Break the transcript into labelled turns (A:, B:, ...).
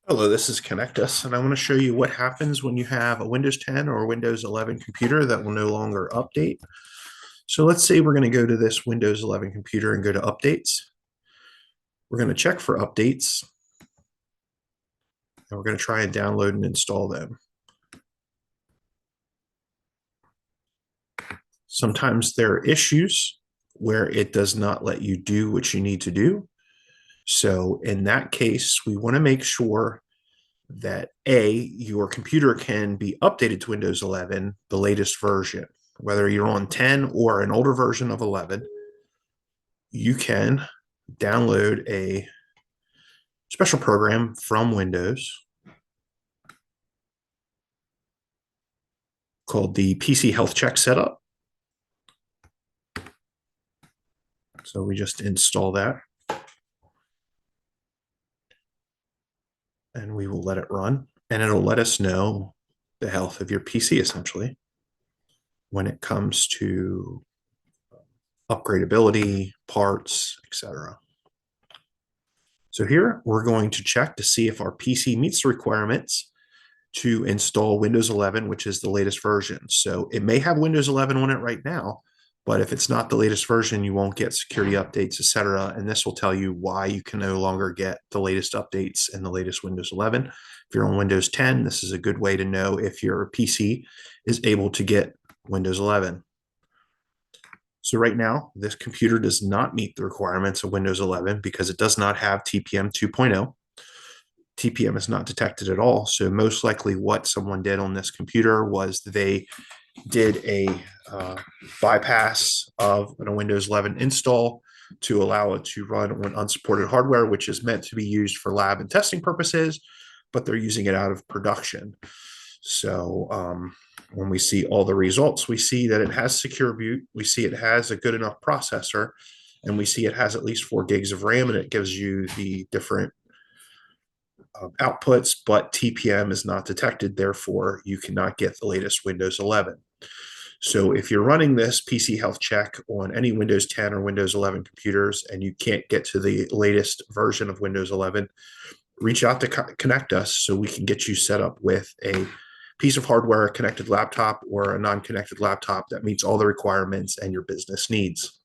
A: Hello, this is Connect Us, and I want to show you what happens when you have a Windows 10 or Windows 11 computer that will no longer update. So let's say we're going to go to this Windows 11 computer and go to Updates. We're going to check for updates, and we're going to try and download and install them. Sometimes there are issues where it does not let you do what you need to do. So in that case, we want to make sure that your computer can be updated to Windows 11, the latest version. Whether you're on 10 or an older version of 11, you can download a special program from Windows called the PC Health Check Setup. So we just install that, and we will let it run, and it'll let us know the health of your PC essentially when it comes to upgradability, parts, etc. So here we're going to check to see if our PC meets the requirements to install Windows 11, which is the latest version. So it may have Windows 11 on it right now, but if it's not the latest version, you won't get security updates, etc. And this will tell you why you can no longer get the latest updates in the latest Windows 11. If you're on Windows 10, this is a good way to know if your PC is able to get Windows 11. So right now, this computer does not meet the requirements of Windows 11 because it does not have TPM 2.0. TPM is not detected at all. So most likely what someone did on this computer was they did a bypass of a Windows 11 install to allow it to run on unsupported hardware, which is meant to be used for lab and testing purposes, but they're using it out of production. So when we see all the results, we see that it has secure boot, we see it has a good enough processor, and we see it has at least 4 gigs of RAM, and it gives you the different outputs, but TPM is not detected. Therefore, you cannot get the latest Windows 11. So if you're running this PC health check on any Windows 10 or Windows 11 computers and you can't get to the latest version of Windows 11, reach out to Connect Us so we can get you set up with a piece of hardware, a connected laptop, or a non-connected laptop that meets all the requirements and your business needs.